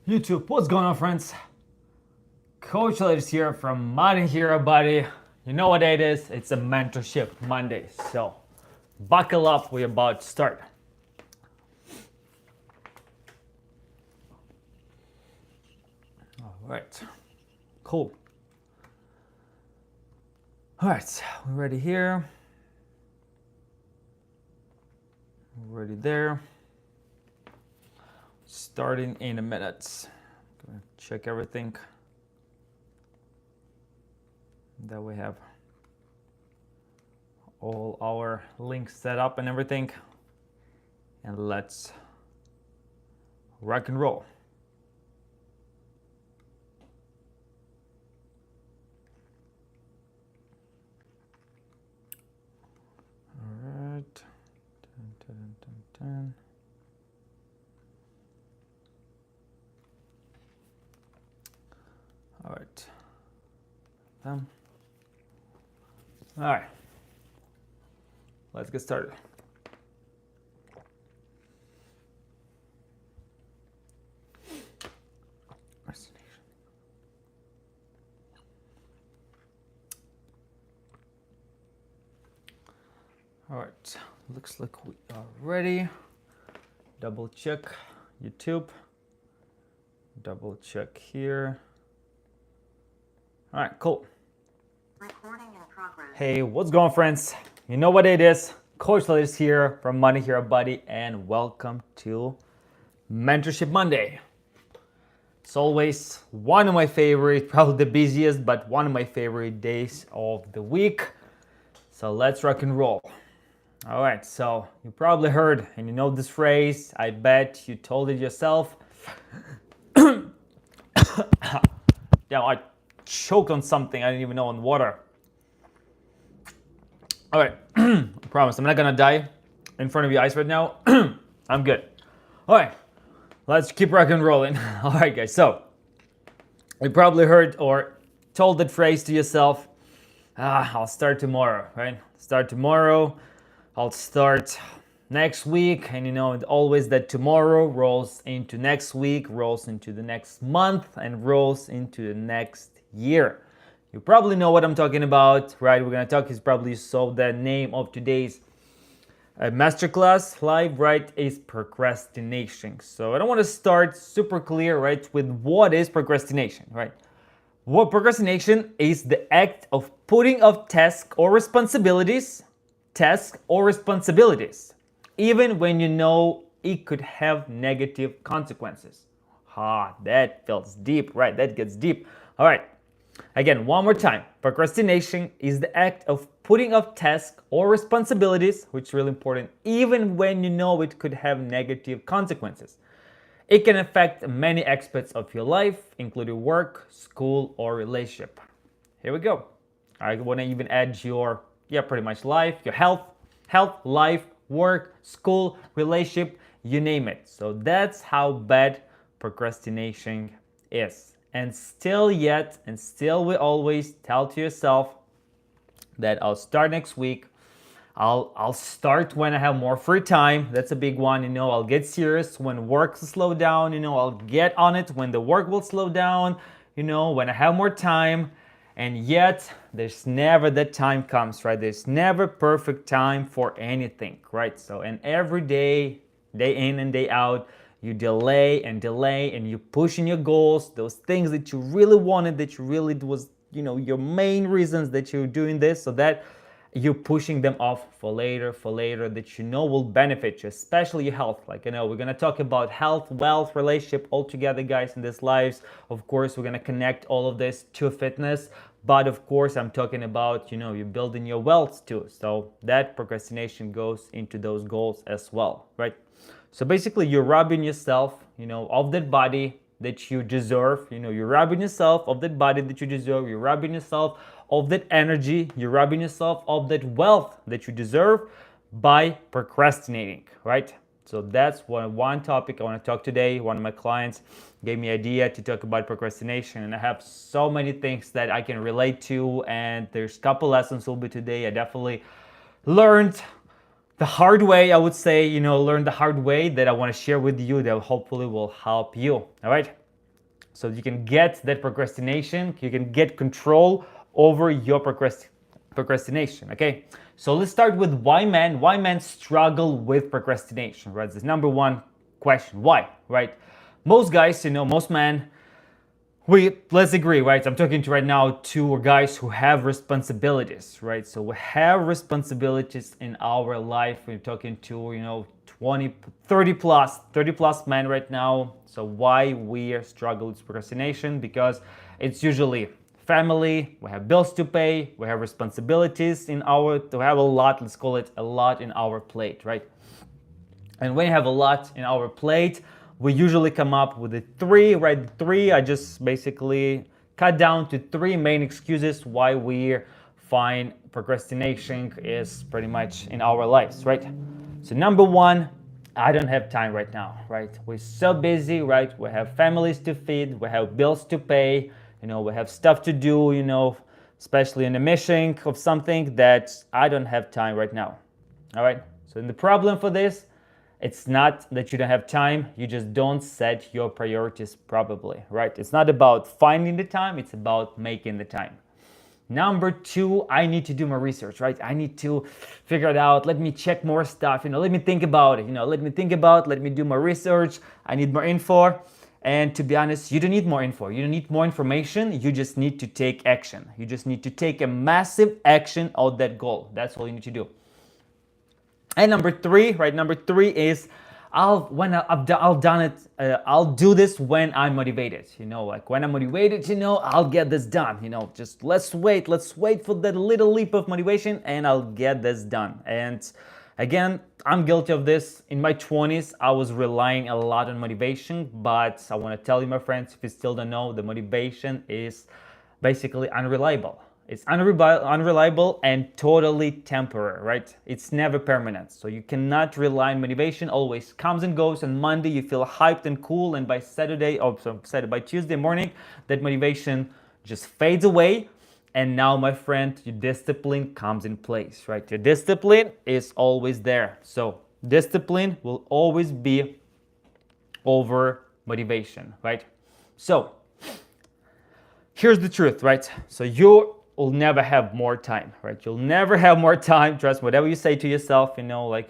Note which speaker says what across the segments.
Speaker 1: YouTube, what's going on, friends? Coach Alex here from Money Hero Buddy. You know what it is? It's a Mentorship Monday. So buckle up, we're about to start. All right, cool. All right, we're ready here. We're ready there. Starting in a minute. Gonna check everything that we have all our links set up and everything, and let's rock and roll. All right. Dun, dun, dun, dun. All right. Done. All right. Let's get started. All right. Looks like we are ready. Double check YouTube. Double check here. All right, cool.
Speaker 2: Recording in progress.
Speaker 1: Hey, what's going on, friends? You know what it is. Coach Alex here from Money Hero Buddy, and welcome to Mentorship Monday. It's always one of my favorite, probably the busiest, but one of my favorite days of the week. So let's rock and roll. All right, so you probably heard and you know this phrase. I bet you told it yourself. Damn, I choked on something I didn't even know, on water. All right, I promise I'm not gonna die in front of you guys right now. I'm good. All right, let's keep rock and rolling. All right, guys, so you probably heard or told that phrase to yourself. I'll start tomorrow, right? Start tomorrow. I'll start next week, and you know, always that tomorrow rolls into next week, rolls into the next month, and rolls into the next year. You probably know what I'm talking about, right? We're gonna talk, is probably saw the name of today's masterclass live, right? Is procrastination. So I don't want to start super clear, right, with what is procrastination, right? What procrastination is the act of putting off tasks or responsibilities, even when you know it could have negative consequences. That feels deep, right? That gets deep. All right. Again, one more time. Procrastination is the act of putting off tasks or responsibilities, which is really important, even when you know it could have negative consequences. It can affect many aspects of your life, including work, school, or relationship. Here we go. I want to even add your, pretty much life, your health, life, work, school, relationship, you name it. So that's how bad procrastination is. And still we always tell to yourself that I'll start next week. I'll start when I have more free time. That's a big one. You know, I'll get serious when work slow down. You know, I'll get on it when the work will slow down. You know, when I have more time. And yet, there's never that time comes, right? There's never perfect time for anything, right? So, and every day in and day out, you delay, and you push in your goals, those things that you really wanted, that you really was, you know, your main reasons that you're doing this, so that you're pushing them off for later, that you know will benefit you, especially your health. Like, you know, we're gonna talk about health, wealth, relationship all together, guys, in this lives. Of course, we're gonna connect all of this to fitness, but of course, I'm talking about, you know, you're building your wealth too. So that procrastination goes into those goals as well, right? So basically, you're robbing yourself, you know, of that body that you deserve. You know, you're robbing yourself of that body that you deserve. You're robbing yourself of that energy. You're robbing yourself of that wealth that you deserve by procrastinating, right? So that's one topic I want to talk today. One of my clients gave me an idea to talk about procrastination, and I have so many things that I can relate to, and there's a couple lessons will be today. I definitely learned the hard way, I would say, learn the hard way that I want to share with you that hopefully will help you. All right. So you can get that procrastination, you can get control over your procrastination. Okay, so let's start with why men struggle with procrastination, right? This number one question, why, right? Most guys, most men, let's agree, right? I'm talking to right now to guys who have responsibilities, right? So we have responsibilities in our life. We're talking to 20, 30 plus men right now. So why we struggle with procrastination? Because it's usually family, we have bills to pay, we have responsibilities to have a lot, let's call it a lot in our plate, right? And when you have a lot in our plate, we usually come up with the three, right? The three, I just basically cut down to three main excuses why we find procrastination is pretty much in our lives, right? So number one, I don't have time right now, right? We're so busy, right? We have families to feed, we have bills to pay, we have stuff to do, especially in the mission of something that I don't have time right now. All right. So the problem for this, it's not that you don't have time, you just don't set your priorities properly, right? It's not about finding the time, it's about making the time. Number two, I need to do more research, right? I need to figure it out. Let me check more stuff, let me think about it, let me do more research. I need more info. And to be honest, you don't need more info. You don't need more information. You just need to take action. You just need to take a massive action on that goal. That's all you need to do. And number three, right? Number three is I'll do this when I'm motivated. Like when I'm motivated, I'll get this done. Just let's wait for that little leap of motivation, and I'll get this done. And again, I'm guilty of this. In my 20s, I was relying a lot on motivation, but I want to tell you, my friends, if you still don't know, the motivation is basically unreliable. It's unreliable and totally temporary, right? It's never permanent. So you cannot rely on motivation. Always comes and goes. On Monday, you feel hyped and cool, and by by Tuesday morning, that motivation just fades away. And now, my friend, your discipline comes in place, right? Your discipline is always there. So discipline will always be over motivation, right? So here's the truth, right? So you will never have more time, right? You'll never have more time. Trust me, whatever you say to yourself, like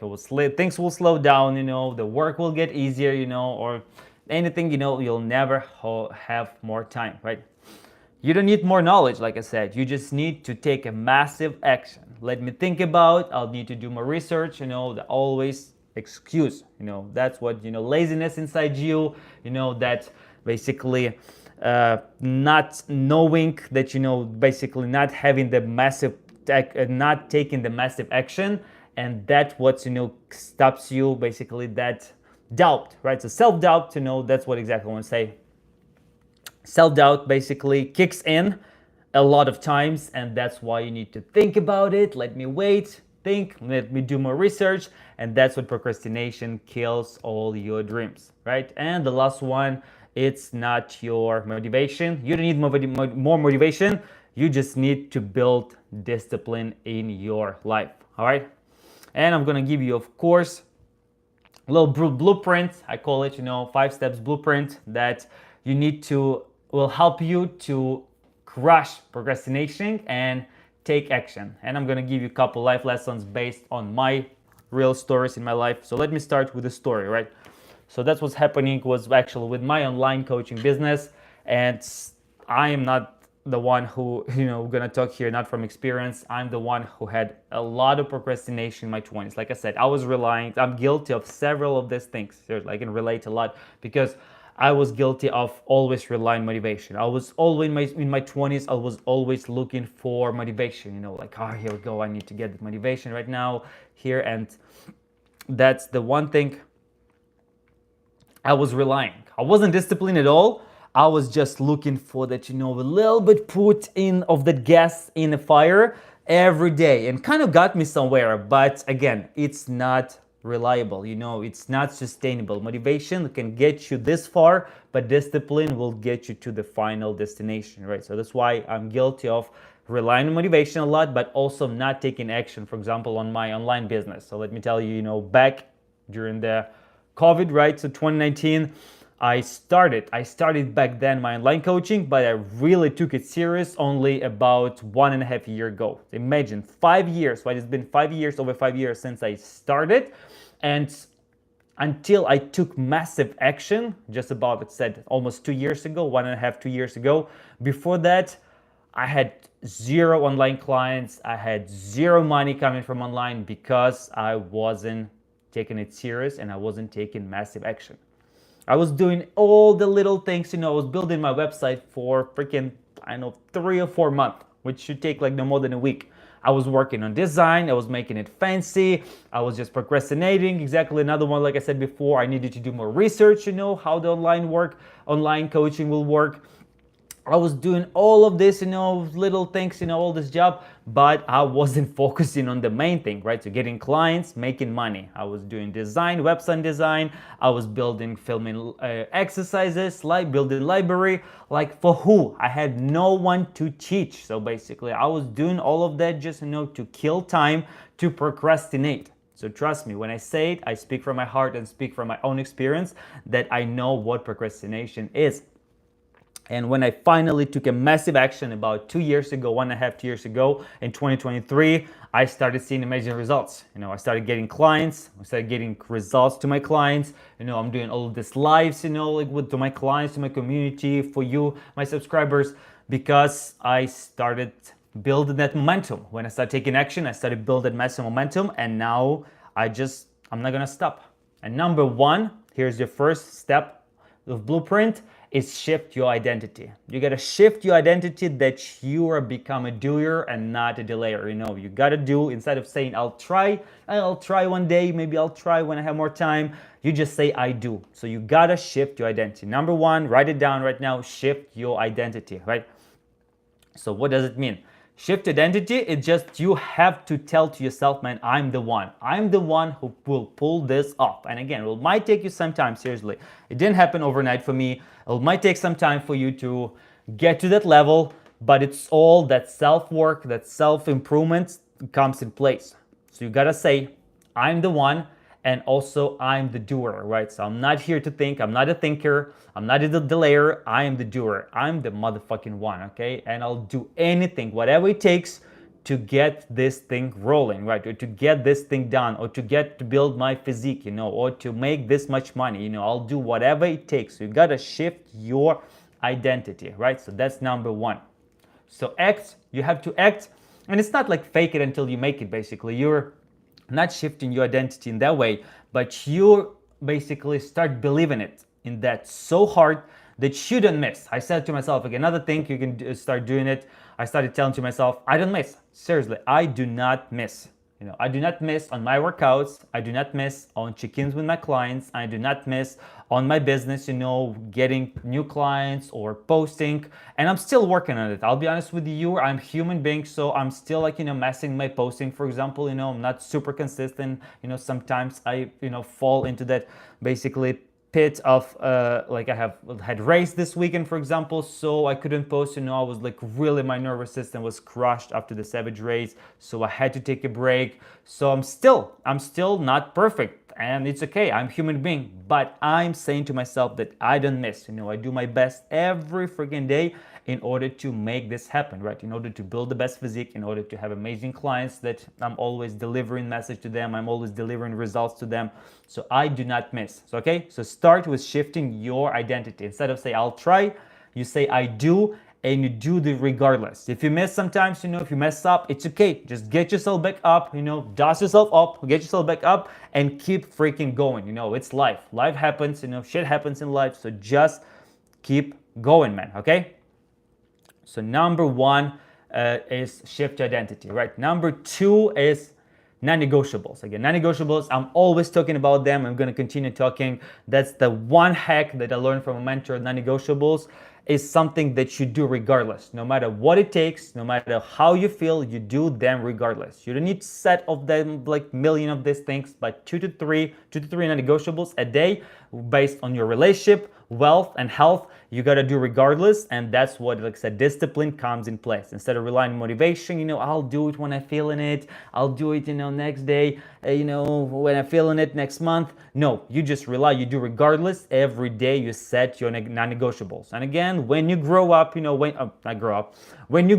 Speaker 1: things will slow down, the work will get easier, or anything, you'll never have more time, right? You don't need more knowledge, like I said. You just need to take a massive action. Let me think about, I'll need to do more research, the always excuse, that's what, laziness inside you, that basically not knowing that, basically not having the massive, not taking the massive action. And that what, stops you, basically that doubt, right? So self-doubt, that's what exactly I want to say. Self-doubt basically kicks in a lot of times, and that's why you need to think about it. Let me wait, let me do more research, and that's what procrastination kills all your dreams, right? And the last one, it's not your motivation. You don't need more motivation. You just need to build discipline in your life, all right? And I'm gonna give you, of course, a little blueprint. I call it, 5 steps blueprint that you need to will help you to crush procrastination and take action. And I'm gonna give you a couple life lessons based on my real stories in my life. So let me start with the story, right? So that's what's happening was actually with my online coaching business, and I am not the one who, gonna talk here, not from experience. I'm the one who had a lot of procrastination in my 20s. Like I said, I'm guilty of several of these things. I can relate a lot because I was guilty of always relying on motivation. I was always in my 20s, I was always looking for motivation, like, here we go, I need to get the motivation right now here. And that's the one thing I was relying. I wasn't disciplined at all. I was just looking for that, a little bit put in of that gas in the fire every day, and kind of got me somewhere. But again, it's not reliable, it's not sustainable. Motivation can get you this far, but discipline will get you to the final destination, right? So that's why I'm guilty of relying on motivation a lot, but also not taking action, for example, on my online business. So let me tell you, back during the COVID, right? So 2019, I started back then my online coaching, but I really took it serious only about 1.5 years ago. Imagine 5 years, right? It's been 5 years, over 5 years since I started. And until I took massive action, just about, like I said, almost 2 years ago, 1.5, 2 years ago. Before that, I had zero online clients. I had zero money coming from online because I wasn't taking it serious and I wasn't taking massive action. I was doing all the little things, I was building my website for freaking, 3 or 4 months, which should take like no more than a week. I was working on design, I was making it fancy, I was just procrastinating. Exactly another one, like I said before, I needed to do more research, how the online coaching will work. I was doing all of this, little things, all this job, but I wasn't focusing on the main thing, right? So getting clients, making money. I was doing design, website design. I was filming exercises, like building library. Like for who? I had no one to teach. So basically, I was doing all of that just, to kill time, to procrastinate. So trust me, when I say it, I speak from my heart and speak from my own experience that I know what procrastination is. And when I finally took a massive action about 2 years ago, 1.5, 2 years ago, in 2023, I started seeing amazing results. I started getting clients, I started getting results to my clients. I'm doing all of these lives, to my clients, to my community, for you, my subscribers, because I started building that momentum. When I started taking action, I started building massive momentum, and now I'm not gonna stop. And number one, here's your first step of blueprint, is shift your identity. You gotta shift your identity that you are become a doer and not a delayer. You gotta do, instead of saying I'll try one day, maybe I'll try when I have more time, you just say I do. So you gotta shift your identity. Number one, write it down right now, shift your identity, right? So what does it mean? Shift identity, it's just you have to tell to yourself, man, I'm the one. I'm the one who will pull this off. And again, it might take you some time, seriously. It didn't happen overnight for me. It might take some time for you to get to that level, but it's all that self-work, that self-improvement comes in place. So you gotta say, I'm the one, and also I'm the doer, right? So I'm not here to think, I'm not a thinker, I'm not a delayer, I am the doer. I'm the motherfucking one, okay? And I'll do anything, whatever it takes to get this thing rolling, right? Or to get this thing done, or to build my physique, or to make this much money, I'll do whatever it takes. So you gotta shift your identity, right? So that's number one. So act, you have to act, and it's not like fake it until you make it, basically. You're not shifting your identity in that way, but you basically start believing it in that so hard that you don't miss. I said to myself, like, another thing you can start doing it. I started telling to myself, I don't miss. Seriously, I do not miss. I do not miss on my workouts. I do not miss on check-ins with my clients. I do not miss on my business, getting new clients or posting. And I'm still working on it. I'll be honest with you, I'm a human being, so I'm still messing my posting, for example. I'm not super consistent. Sometimes I, fall into that basically pit of like I had race this weekend, for example, so I couldn't post. I was like really, my nervous system was crushed after the Savage race, so I had to take a break. So I'm still not perfect, and it's okay. I'm a human being, but I'm saying to myself that I don't miss. I do my best every freaking day in order to make this happen, right? In order to build the best physique, in order to have amazing clients that I'm always delivering message to them, I'm always delivering results to them. So I do not miss. So, okay, so start with shifting your identity. Instead of say I'll try, you say I do, and you do the regardless. If you miss sometimes, if you mess up, it's okay. Just get yourself back up, dust yourself up, get yourself back up, and keep freaking going. It's life. Life happens, shit happens in life. So just keep going, man, okay? So number one is shift identity, right? Number two is non-negotiables. Again, non-negotiables, I'm always talking about them. I'm going to continue talking. That's the one hack that I learned from a mentor. Non-negotiables is something that you do regardless. No matter what it takes, no matter how you feel, you do them regardless. You don't need set of them like million of these things, but two to three non-negotiables a day based on your relationship, wealth, and health. You got to do regardless, and that's what, like I said, discipline comes in place. Instead of relying on motivation, I'll do it when I feel in it, I'll do it, next day, when I'm feeling it next month. No, you just rely, you do regardless. Every day you set your non-negotiables. And again, when you grow up, when you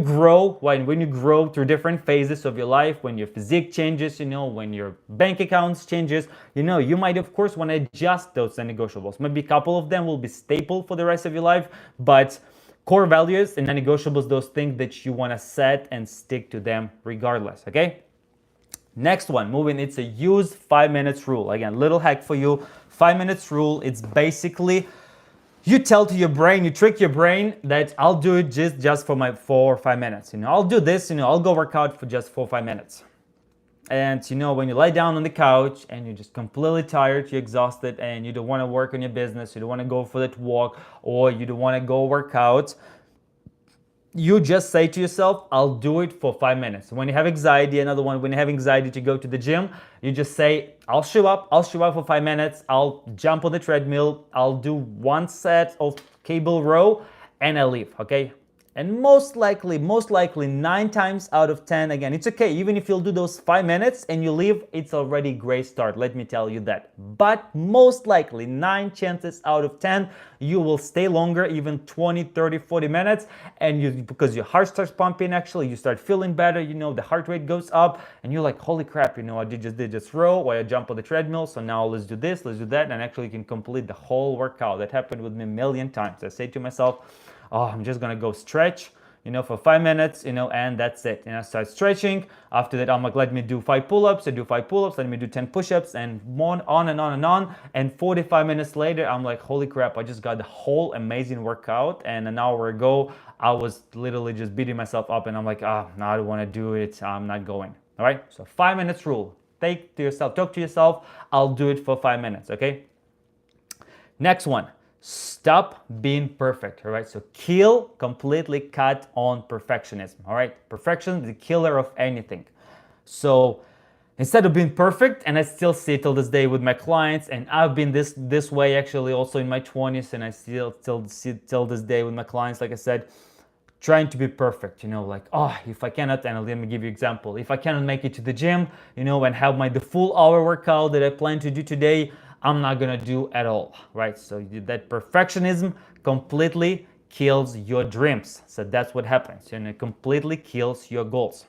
Speaker 1: grow through different phases of your life, when your physique changes, when your bank accounts changes, you might of course want to adjust those non-negotiables. Maybe a couple of them will be staple for the rest of your life, but core values and non-negotiables, those things that you want to set and stick to them regardless, okay? Next one, it's a use 5 minutes rule. Again, little hack for you. 5 minutes rule, it's basically you tell to your brain, you trick your brain that I'll do it just for my 4 or 5 minutes. I'll do this, I'll go work out for just 4 or 5 minutes. And when you lie down on the couch and you're just completely tired, you're exhausted, and you don't want to work on your business, you don't want to go for that walk, or you don't want to go work out, you just say to yourself, I'll do it for 5 minutes. When you have anxiety, when you have anxiety to go to the gym, you just say, I'll show up for 5 minutes, I'll jump on the treadmill, I'll do 1 set of cable row, and I leave, okay? And most likely 9 times out of 10, again, it's okay. Even if you'll do those 5 minutes and you leave, it's already a great start. Let me tell you that. But most likely 9 chances out of 10, you will stay longer, even 20, 30, 40 minutes. And because your heart starts pumping, actually, you start feeling better, the heart rate goes up, and you're like, holy crap, I did this row, or I jump on the treadmill. So now let's do this, let's do that. And actually you can complete the whole workout. That happened with me a million times. I say to myself, I'm just gonna go stretch, for 5 minutes, and that's it. And I start stretching. After that, I'm like, let me do 5 pull-ups. I do 5 pull-ups. Let me do 10 push-ups, and more on and on and on. And 45 minutes later, I'm like, holy crap, I just got the whole amazing workout. And an hour ago, I was literally just beating myself up, and I'm like, no, I don't want to do it. I'm not going. All right. So 5 minutes rule. Talk to yourself. I'll do it for 5 minutes. Okay. Next one. Stop being perfect, all right? So completely cut on perfectionism, all right? Perfection is the killer of anything. So instead of being perfect, and I still see it till this day with my clients, and I've been this way actually also in my 20s, and I still see it till this day with my clients, like I said, trying to be perfect, if I cannot, and let me give you an example. If I cannot make it to the gym, and have the full hour workout that I plan to do today, I'm not gonna do at all, right? So that perfectionism completely kills your dreams. So that's what happens, and it completely kills your goals.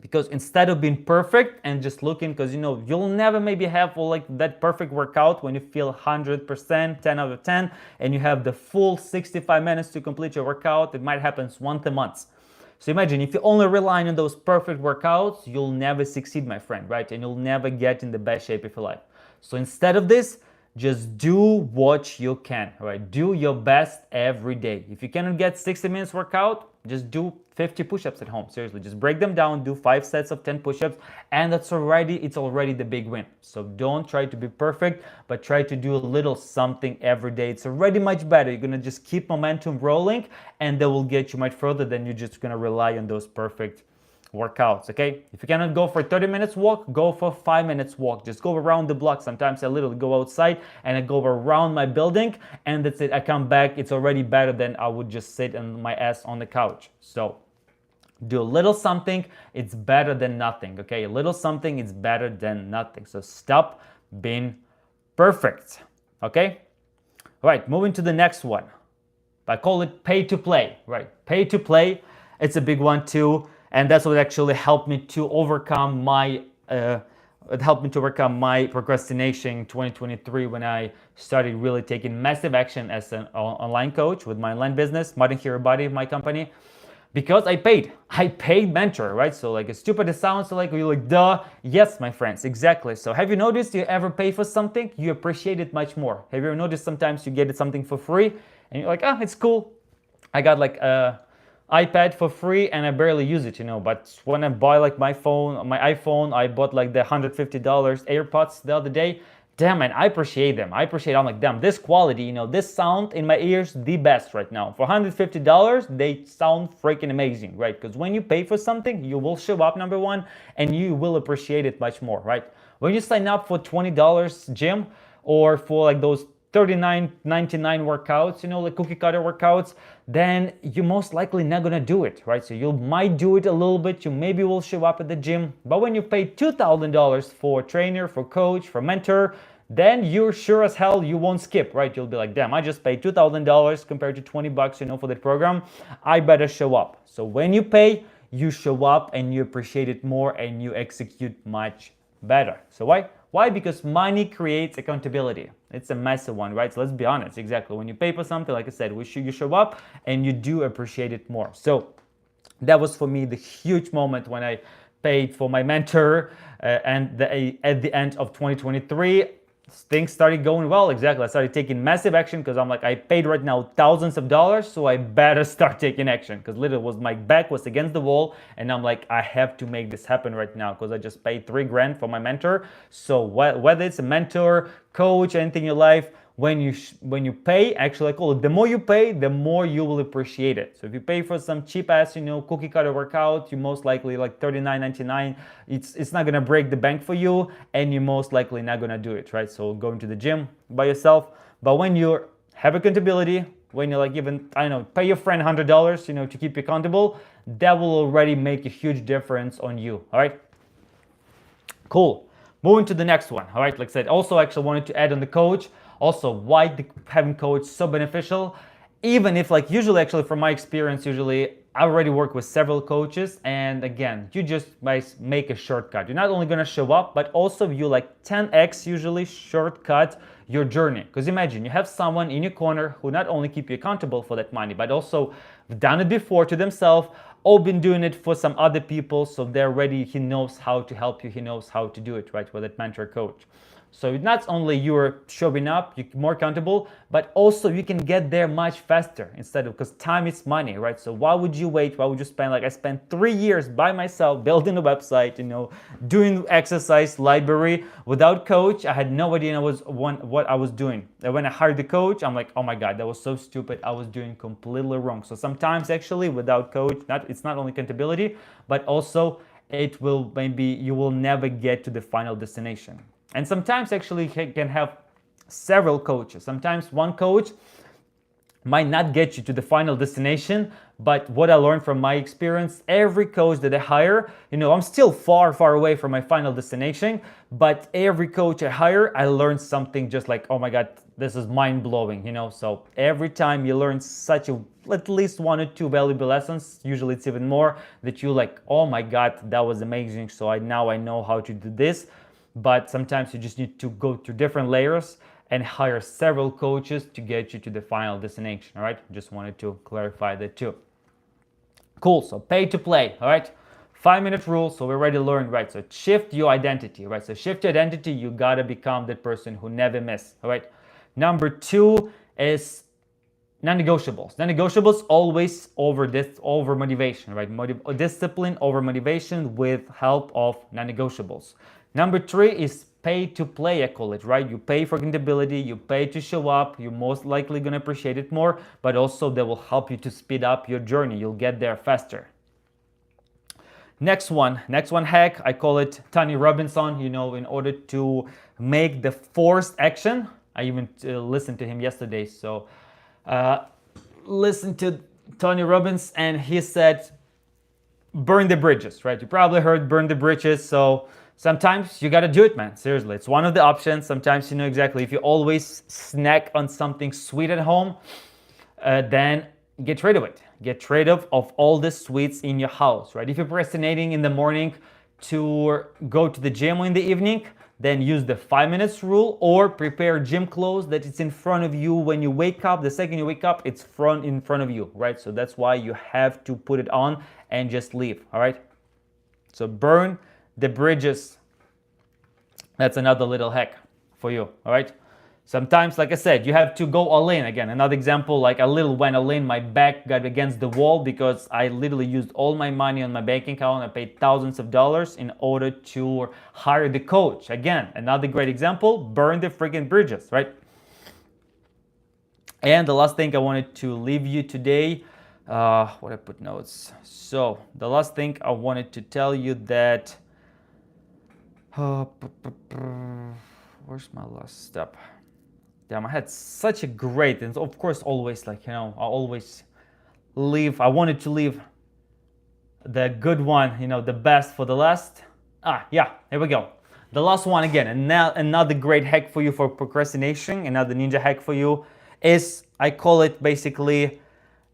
Speaker 1: Because instead of being perfect and just looking, because you'll never maybe have that perfect workout when you feel 100%, 10 out of 10, and you have the full 65 minutes to complete your workout. It might happen once a month. So imagine if you're only relying on those perfect workouts, you'll never succeed, my friend, right? And you'll never get in the best shape of your life. So instead of this, just do what you can, right? Do your best every day. If you cannot get 60 minutes workout, just do 50 push-ups at home. Seriously, just break them down, do 5 sets of 10 push-ups, and it's already the big win. So don't try to be perfect, but try to do a little something every day. It's already much better. You're gonna just keep momentum rolling, and that will get you much further than you're just gonna rely on those perfect workouts, okay? If you cannot go for 30 minutes walk, go for 5 minutes walk. Just go around the block. Sometimes I literally go outside and I go around my building, and that's it. I come back, it's already better than I would just sit on my ass on the couch. So do a little something, it's better than nothing, okay? A little something is better than nothing. So stop being perfect, okay? All right, moving to the next one. I call it pay to play, right? Pay to play, it's a big one too. And that's what actually helped me to overcome my procrastination in 2023 when I started really taking massive action as an online coach with my online business, Modern Hero Body, my company, because I paid mentor, right? So as stupid as it sounds, you're like, duh, yes, my friends, exactly. So have you noticed you ever pay for something, you appreciate it much more? Have you ever noticed sometimes you get something for free and you're like, it's cool. I got iPad for free and I barely use it, but when I buy my iPhone, I bought the $150 AirPods the other day. Damn, man, I appreciate them. I'm like, damn, this quality, this sound in my ears, the best right now. For $150, they sound freaking amazing, right? Because when you pay for something, you will show up, number one, and you will appreciate it much more, right? When you sign up for $20 gym or for those $39.99 workouts, like cookie cutter workouts, then you most likely not gonna do it, right? So you might do it a little bit, you maybe will show up at the gym, but when you pay $2,000 for trainer, for coach, for mentor, then you're sure as hell you won't skip, right? You'll be like, damn, I just paid $2,000 compared to 20 bucks, for that program. I better show up. So when you pay, you show up and you appreciate it more and you execute much better. So why? Why? Because money creates accountability. It's a massive one, right? So let's be honest. Exactly. When you pay for something, like I said, you show up and you do appreciate it more. So that was for me the huge moment when I paid for my mentor, and at the end of 2023, things started going well. Exactly. I started taking massive action because I'm like, I paid right now thousands of dollars, so I better start taking action, because literally my back was against the wall and I'm like, I have to make this happen right now because I just paid $3,000 for my mentor. So whether it's a mentor, coach, anything in your life, when you pay, actually I call it, the more you pay, the more you will appreciate it. So if you pay for some cheap ass, cookie cutter workout, you most likely like $39.99, it's not gonna break the bank for you, and you're most likely not gonna do it, right? So going to the gym by yourself. But when you have accountability, when you like even, I don't know, pay your friend $100, to keep you accountable, that will already make a huge difference on you. All right, cool. Moving to the next one. All right, like I said, also actually wanted to add on the coach. Also, why having coach so beneficial? Even if, like, usually actually from my experience, usually I already work with several coaches, and again, you just make a shortcut. You're not only gonna show up, but also you like 10x usually shortcut your journey. Because imagine you have someone in your corner who not only keep you accountable for that money, but also done it before to themselves, or been doing it for some other people, so they're ready. He knows how to help you, he knows how to do it, right, with that mentor coach. So not only you're showing up, you're more accountable, but also you can get there much faster because time is money, right? So why would you wait? Why would you spend, like I spent 3 years by myself building a website, doing exercise library without coach. I had no idea what I was doing. And when I hired the coach, I'm like, oh my God, that was so stupid. I was doing completely wrong. So sometimes actually without coach, it's not only accountability, but also you will never get to the final destination. And sometimes actually you can have several coaches. Sometimes one coach might not get you to the final destination, but what I learned from my experience, every coach that I hire, I'm still far, far away from my final destination, but every coach I hire, I learn something just like, oh my God, this is mind-blowing, So every time you learn at least 1 or 2 valuable lessons, usually it's even more, that you like, oh my God, that was amazing. So now I know how to do this. But sometimes you just need to go through different layers and hire several coaches to get you to the final destination. All right, just wanted to clarify that too. Cool. So pay to play. All right, 5-minute rule. So we already learned, right? So shift your identity, right? So shift your identity. You gotta become that person who never miss. All right. Number 2 is non-negotiables. Non-negotiables always over motivation, right? Discipline over motivation with help of non-negotiables. Number 3 is pay to play, I call it, right? You pay for accountability, you pay to show up, you're most likely gonna appreciate it more, but also that will help you to speed up your journey. You'll get there faster. Next one hack, I call it Tony Robinson, in order to make the forced action. I even listened to him yesterday, so listen to Tony Robbins, and he said, burn the bridges, right? You probably heard burn the bridges. So sometimes you got to do it, man. Seriously, it's one of the options. Sometimes you know exactly. If you always snack on something sweet at home, then get rid of it. Get rid of all the sweets in your house, right? If you're procrastinating in the morning to go to the gym in the evening, then use the 5 minutes rule, or prepare gym clothes that it's in front of you when you wake up. The second you wake up, it's in front of you, right? So that's why you have to put it on and just leave, all right? So burn the bridges. That's another little hack for you, all right? Sometimes, like I said, you have to go all in. Again, another example, like I went all in, my back got against the wall because I literally used all my money on my bank account. I paid thousands of dollars in order to hire the coach. Again, another great example, burn the freaking bridges, right? And the last thing I wanted to leave you today, what I put notes. So the last thing I wanted to tell you that, where's my last step? Damn, I had such a great, and of course, always like, I always leave, I wanted to leave the good one, the best for the last. Yeah, here we go. The last one again, and now another great hack for you for procrastination, another ninja hack for you is, I call it basically,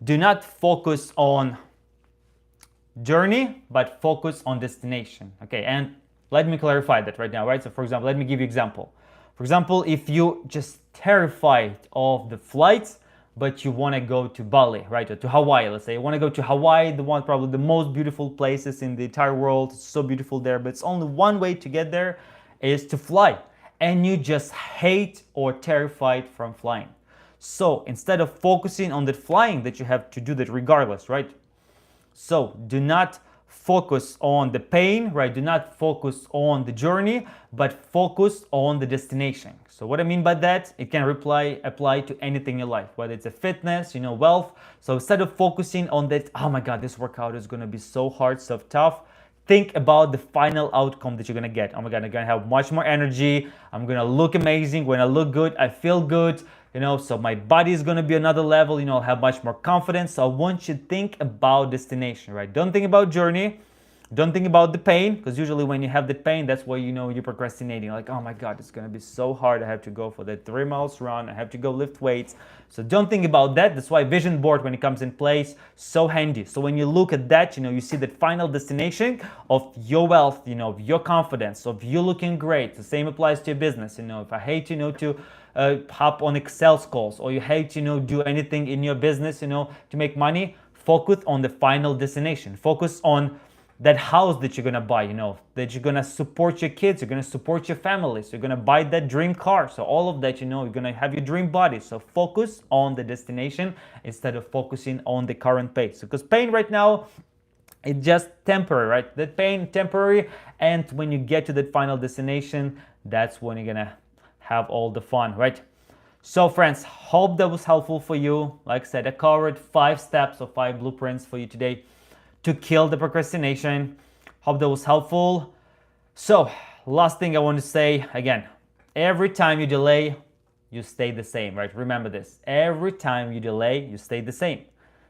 Speaker 1: do not focus on journey, but focus on destination. Okay, and let me clarify that right now, right? So for example, let me give you example. For example, if you just terrified of the flights, but you want to go to Bali, right, or to Hawaii, let's say you want to go to Hawaii, the one probably the most beautiful places in the entire world. It's so beautiful there, but it's only one way to get there is to fly, and you just hate or terrified from flying. So instead of focusing on the flying, that you have to do that regardless, right? So do not focus on the pain, right? Do not focus on the journey, but focus on the destination. So what I mean by that, it can apply to anything in your life, whether it's a fitness, wealth. So instead of focusing on that, oh my God, this workout is gonna be so hard, so tough, think about the final outcome that you're gonna get. Oh my God, I'm gonna have much more energy. I'm gonna look amazing. When I look good, I feel good. So my body is gonna be another level. I'll have much more confidence. So I want you to think about destination, right? Don't think about journey. Don't think about the pain, because usually when you have the pain, that's why you're procrastinating. Like, oh my God, it's gonna be so hard. I have to go for that 3 miles run. I have to go lift weights. So don't think about that. That's why vision board, when it comes in place, so handy. So when you look at that, you see that final destination of your wealth, of your confidence, of you looking great. The same applies to your business. If I hate, to hop on Excel calls, or you hate, do anything in your business, to make money, focus on the final destination. Focus on that house that you're gonna buy, that you're gonna support your kids, you're gonna support your family, so you're gonna buy that dream car. So all of that, you're gonna have your dream body. So focus on the destination instead of focusing on the current pace. Because pain right now, it's just temporary, right? That pain, temporary, and when you get to that final destination, that's when you're gonna have all the fun, right? So friends, hope that was helpful for you. Like I said, I covered 5 steps or 5 blueprints for you today to kill the procrastination. Hope that was helpful. So last thing I want to say, again, every time you delay, you stay the same, right? Remember this. Every time you delay, you stay the same.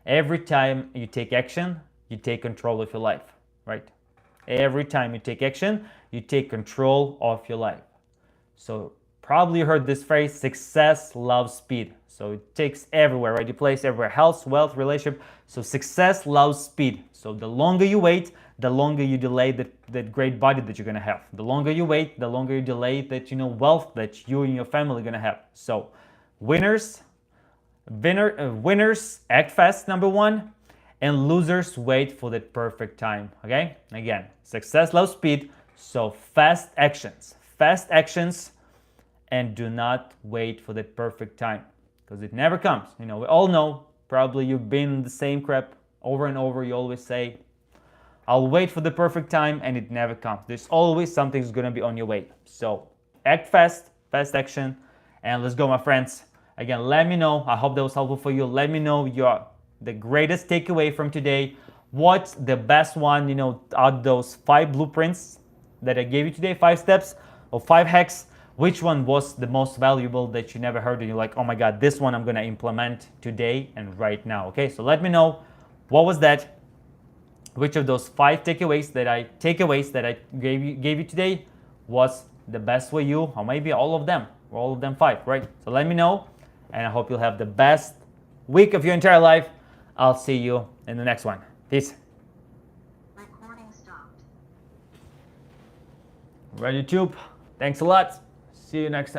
Speaker 1: Every time you take action, you take control of your life, right? Every time you take action, you take control of your life. So probably you heard this phrase, success loves speed. So it takes everywhere, right? You place everywhere, health, wealth, relationship. So success loves speed. So the longer you wait, the longer you delay that great body that you're gonna have. The longer you wait, the longer you delay that wealth that you and your family are gonna have. So winners act fast, number 1, and losers wait for the perfect time. Okay? Again, success loves speed. So fast actions, and do not wait for the perfect time, because it never comes. We all know, probably you've been in the same crap over and over. You always say, I'll wait for the perfect time, and it never comes. There's always something's gonna be on your way. So act fast action, and let's go, my friends. Again, let me know. I hope that was helpful for you. Let me know the greatest takeaway from today. What's the best one, out of those 5 blueprints that I gave you today, 5 steps or 5 hacks? Which one was the most valuable that you never heard and you're like, oh my God, this one I'm gonna implement today and right now? Okay, so let me know, what was that? Which of those 5 takeaways that I gave you today was the best for you, or maybe all of them, 5, right? So let me know, and I hope you'll have the best week of your entire life. I'll see you in the next one. Peace.
Speaker 2: Recording stopped.
Speaker 1: Right, YouTube. Thanks a lot. See you next time.